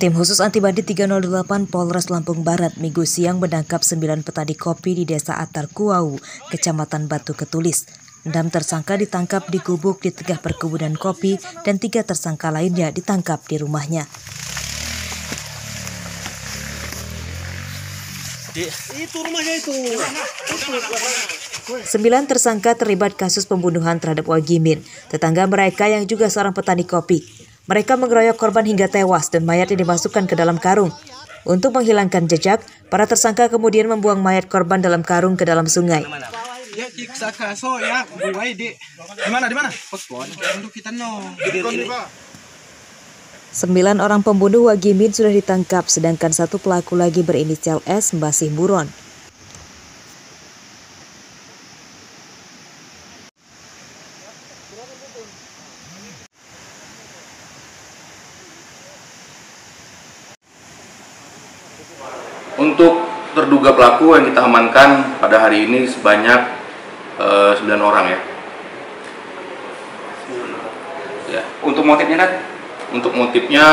Tim khusus anti bandit 308 Polres Lampung Barat Minggu siang menangkap 9 petani kopi di Desa Atar Kuau, Kecamatan Batu Ketulis. 6 tersangka ditangkap di gubuk di tengah perkebunan kopi dan 3 tersangka lainnya ditangkap di rumahnya. Itu rumahnya itu. 9 tersangka terlibat kasus pembunuhan terhadap Wagimin, tetangga mereka yang juga seorang petani kopi. Mereka mengeroyok korban hingga tewas dan mayatnya dimasukkan ke dalam karung. Untuk menghilangkan jejak, para tersangka kemudian membuang mayat korban dalam karung ke dalam sungai. Ya, di mana? Untuk kita 9 orang pembunuh Wagimin sudah ditangkap, sedangkan 1 pelaku lagi berinisial S masih buron. Untuk terduga pelaku yang kita amankan pada hari ini sebanyak 9 orang ya. Untuk motifnya kan? Untuk motifnya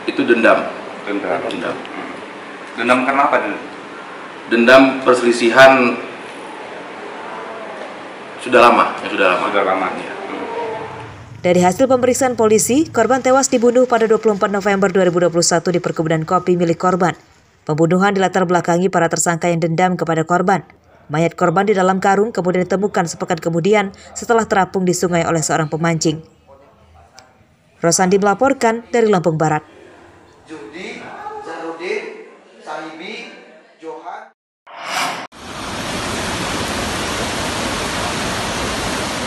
itu dendam. Dendam karena apa? Dendam perselisihan sudah lama. Ya. Dari hasil pemeriksaan polisi, korban tewas dibunuh pada 24 November 2021 di perkebunan kopi milik korban. Pembunuhan dilatar belakangi para tersangka yang dendam kepada korban. Mayat korban di dalam karung kemudian ditemukan sepekan kemudian setelah terapung di sungai oleh seorang pemancing. Rosandi melaporkan dari Lampung Barat.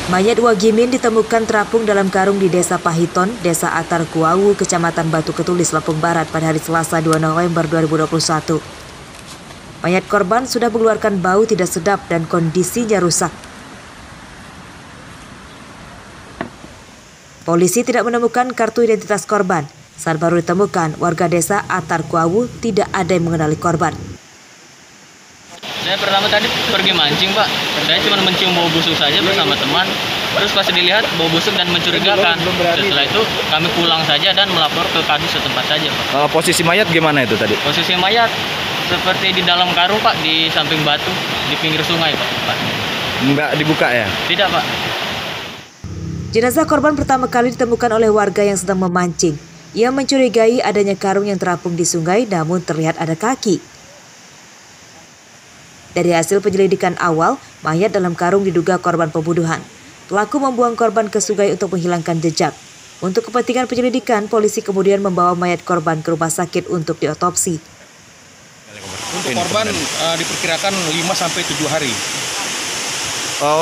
Mayat Wagimin ditemukan terapung dalam karung di Desa Pahiton, Desa Atar Kuau, Kecamatan Batu Ketulis, Lampung Barat pada hari Selasa 2 November 2021. Mayat korban sudah mengeluarkan bau tidak sedap dan kondisinya rusak. Polisi tidak menemukan kartu identitas korban. Saat baru ditemukan, warga Desa Atar Kuau tidak ada yang mengenali korban. Saya pertama tadi pergi mancing, Pak. Saya cuma mencium bau busuk saja bersama teman. Terus pas dilihat bau busuk dan mencurigakan. Setelah itu kami pulang saja dan melapor ke kadis setempat saja, Pak. Posisi mayat gimana itu tadi? Posisi mayat seperti di dalam karung, Pak, di samping batu, di pinggir sungai, Pak. Nggak dibuka ya? Tidak, Pak. Jenazah korban pertama kali ditemukan oleh warga yang sedang memancing. Ia mencurigai adanya karung yang terapung di sungai, namun terlihat ada kaki. Dari hasil penyelidikan awal, mayat dalam karung diduga korban pembunuhan. Pelaku membuang korban ke sungai untuk menghilangkan jejak. Untuk kepentingan penyelidikan, polisi kemudian membawa mayat korban ke rumah sakit untuk diotopsi. Untuk korban diperkirakan 5-7 hari.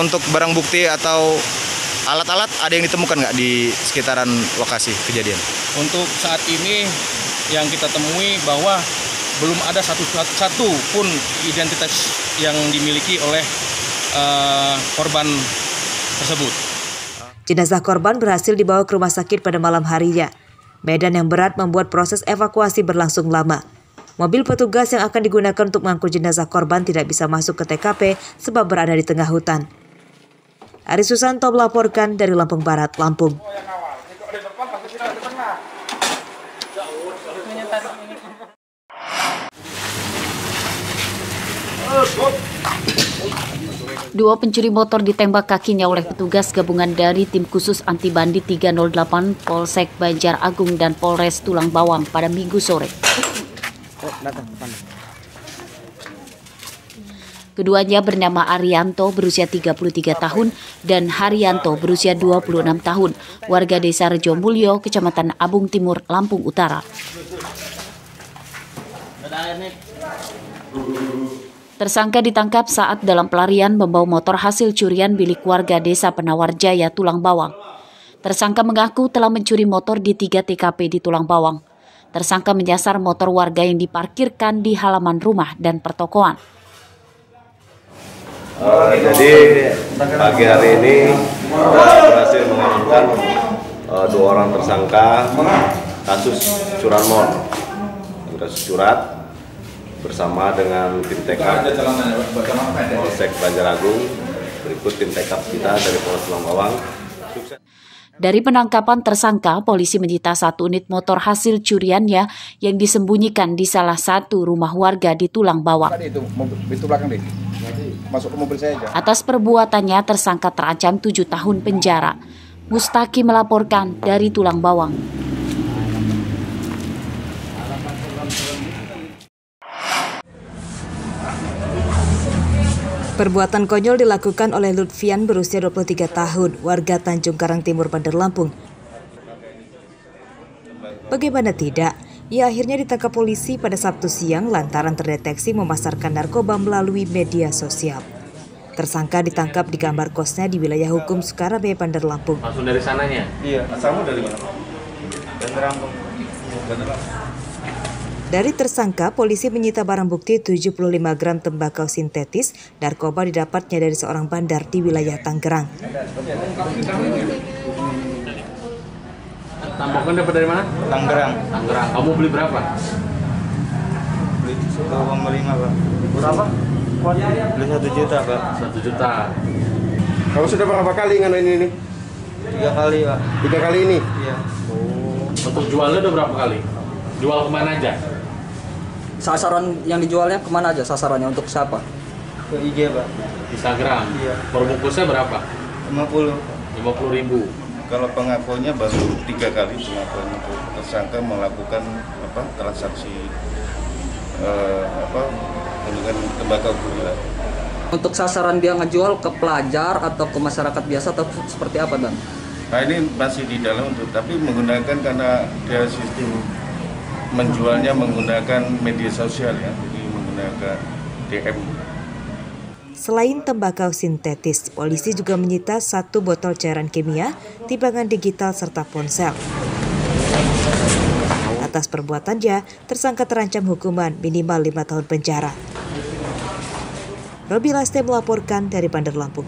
Untuk barang bukti atau alat-alat ada yang ditemukan nggak di sekitaran lokasi kejadian? Untuk saat ini yang kita temui bahwa belum ada satu pun identitas yang dimiliki oleh korban tersebut. Jenazah korban berhasil dibawa ke rumah sakit pada malam harinya. Medan yang berat membuat proses evakuasi berlangsung lama. Mobil petugas yang akan digunakan untuk mengangkut jenazah korban tidak bisa masuk ke TKP sebab berada di tengah hutan. Ari Susanto melaporkan dari Lampung Barat, Lampung. Dua pencuri motor ditembak kakinya oleh petugas gabungan dari tim khusus anti bandit 308 Polsek Banjar Agung dan Polres Tulang Bawang pada Minggu sore. Keduanya bernama Arianto berusia 33 tahun dan Haryanto berusia 26 tahun, warga Desa Rejo Mulyo, Kecamatan Abung Timur, Lampung Utara. Tersangka ditangkap saat dalam pelarian membawa motor hasil curian milik warga Desa Penawar Jaya, Tulang Bawang. Tersangka mengaku telah mencuri motor di 3 TKP di Tulang Bawang. Tersangka menyasar motor warga yang diparkirkan di halaman rumah dan pertokoan. Jadi pagi hari ini berhasil mengamankan 2 orang tersangka kasus curanmor, kasus curat bersama dengan tim TK Polsek Banjar Agung, berikut tim TK kita dari Polres Tulang Bawang. Dari penangkapan tersangka, polisi menyita 1 unit motor hasil curiannya yang disembunyikan di salah satu rumah warga di Tulang Bawang. Atas perbuatannya, tersangka terancam 7 tahun penjara. Mustaki melaporkan dari Tulang Bawang. Perbuatan konyol dilakukan oleh Lutfian berusia 23 tahun, warga Tanjung Karang Timur, Bandar Lampung. Bagaimana tidak, ia akhirnya ditangkap polisi pada Sabtu siang lantaran terdeteksi memasarkan narkoba melalui media sosial. Tersangka ditangkap di kamar kosnya di wilayah hukum Sukarame, Bandar Lampung. Langsung dari sananya? Iya. Asalmu dari mana? Bandar Lampung. Dari tersangka, polisi menyita barang bukti 75 gram tembakau sintetis. Narkoba didapatnya dari seorang bandar di wilayah Tangerang. Tambakau dapat dari mana? Tangerang. Tangerang. Kamu beli berapa? Beli 1,5 Pak. Berapa? Beli 1 juta Pak. 1 juta. Kamu sudah berapa kali nganoin ini? 3 kali Pak. 3 kali ini? Iya. Untuk jualnya udah berapa kali? Jual kemana aja? Sasaran yang dijualnya kemana aja? Sasarannya untuk siapa? Ke IG Pak. Instagram. Iya. Per bungkusnya berapa? 50. 50.000. Kalau pengakuannya baru 3 kali pengakuan itu tersangka melakukan transaksi dengan tembakau gula. Untuk sasaran dia ngejual ke pelajar atau ke masyarakat biasa atau seperti apa, Dan? Nah ini masih di dalam tapi menggunakan karena dia sistem menjualnya menggunakan media sosial ya, jadi menggunakan DM. Selain tembakau sintetis, polisi juga menyita 1 botol cairan kimia, timbangan digital, serta ponsel. Atas perbuatannya, tersangka terancam hukuman minimal 5 tahun penjara. Robi Laste melaporkan dari Bandar Lampung.